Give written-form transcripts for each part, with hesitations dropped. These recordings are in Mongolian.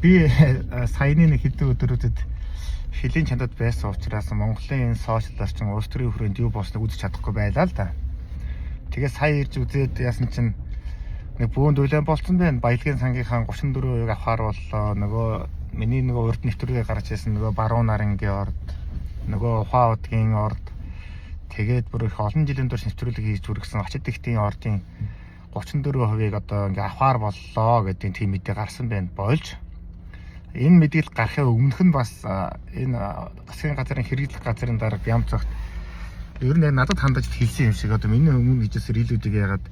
Би саяны нэг хэдэн өдрүүдэд шилийн чандад байсан учраас Монголын энэ сошиал орчин улс төрийн хүрээнд юу болсныг үзэж чадахгүй байлаа л да. Тэгээ сая ирж үзээд яасан чинь нэг бөөнд үлэн болцсон байна. Баялагын сангийнхаа 34% авахаар боллоо. Нөгөө миний нөгөө урд нэвтрүүлгээ гарч ирсэн нөгөө баруун нарангийн орд, нөгөө ухаан удгийн орд, тэгээд бүр их олон жилийн турш нэвтрүүлэг хийж хүргэсэн Ачид ихтийн ордын 34%-ийг одоо ингээ авахаар боллоо гэдэг тийм мэдээ гарсан байна. Болж энэ мэдээлэл гарахын өмнөх нь бас энэ засгийн газрын хэрэглэх газрын дарга Бямцогт ер нь надад хандаж хэлсэн юм шиг одоо миний өмнө хийжсэн рилүүдийг ягаад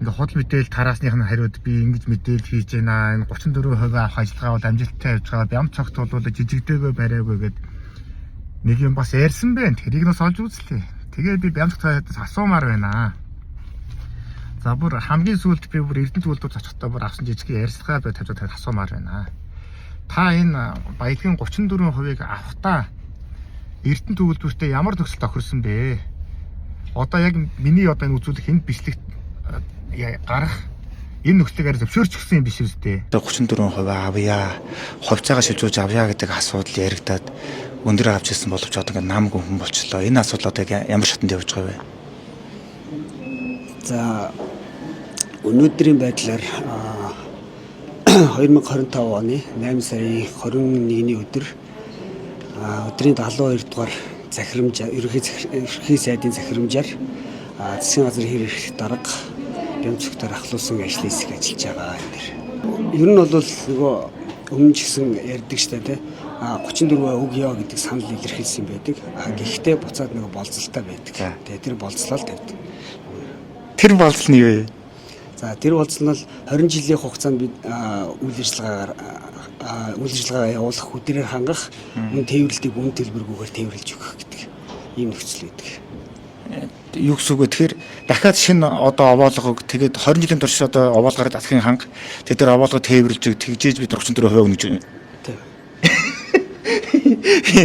ингээ худал мэдээлэл тараасных нь хариуд би ингэж мэдээлэл хийж байна. Энэ 34% авах ажиллагаа бол амжилттай явж байгаа. Бямцогт бол жижигдээгүй бариагүй гэд нэг юм бас ярьсан байна. Тэрийг нь олж үзлээ. Тэгээд би Бямцогт асуумаар байна. За бүр хамгийн сүүлд би бүр Эрдэнэт үйлдвэр очихдоо бүр авсан жижиг ярьцгаа бай тавьж асуумаар байна. Та энэ баялагын 34%-ийг авахтаа Эрдэнэт үйлдвэртээ ямар төгсөл тохирсон бэ? Одоо яг миний одоо энэ үзүүлэх энэ бичлэгт гарах энэ нөхцөлийг арай зөвшөөрчихсөн юм биш үстэй. 34% авъя, хувьцаагаа шилжүүлж авъя гэдэг асуудал яригадаад өндөр авч ирсэн боловч одоо ингээ нам хүн болчлоо. Энэ асуудал одоо ямар шатанд явж байгаа вэ? За өнөөдрийн байдлаар 2025 оны 8 сарын 21-ний өдөр өдрийн 72 дугаар захирамж ерөнхий сайдын захирамжаар засгийн газрын хэрэг дарга Бямцогтоор ахлуулсан ажлын хэсэг ажиллаж байгаа юм дээр. Ер нь бол нөгөө өмнө ч гэсэн ярьдаг штэ тий 34% өгье гэдэг санал илэрхийлсэн байдаг. Гэхдээ буцаад нөгөө болцолтой байдаг. Тэгээ тэр болцлол тавьдаг. Тэр болцол нь юу вэ? За тэр болцол нь 20 жилийн хугацаанд бид үйл ажиллагаа явуулах хүдэрээр хангах үн тээвэрлэлтийг үн төлбөргүйгээр тээвэрлж өгөх гэдэг ийм нөхцөл байдаг. Юу гэсэн үг вэ? Тэгэхээр дахиад шинэ одоо овоолгог тэгээд 20 жилийн турш одоо овоолгоор засгийн ханга тэр овоолгоо тээвэрлж тэгжээж бид 34% өгнө гэж байна.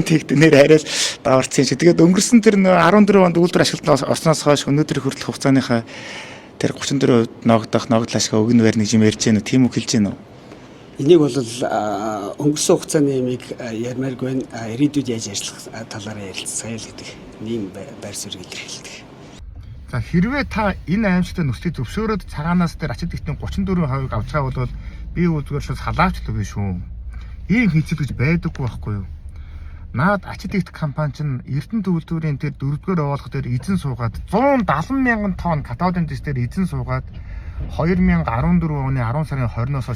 Тэгт нэр арай л даварцсан шиг. Тэгээд өнгөрсөн тэр 14 онд үйлдвэр ашиглалтанд осноос хойш өнөөдөр хүртэл хугацааныхаа тэр 34% ногдол ашиг өгнө байр нэг юм ярьж байна. Тийм үг хэлж байна уу? Энийг бол өнгөрсөн хугацааны ямиг ярмааргүй ирээдүйд яаж ажиллах талаараа ярилцсан л гэдэг нэм байр суурийг илэрхийлдэг. За хэрвээ та энэ аимшигтай нөхцөлийг зөвшөөрөөд цагаанаас дээр Ачид ихтийн 34%-ийг авч байгаа бол би үзгээр шууд салаач л үгүй шүү. Ийм хийцэл гэж байдаггүй байхгүй юу? Наад Ачид ихт компани чинь Эрдэнэт үйлдвэрийн тэр 4-р овоолго дээр эзэн суугаад 170,000 тонн катодын дэс дээр эзэн суугаад 2014 оны 10 сарын 20-ноос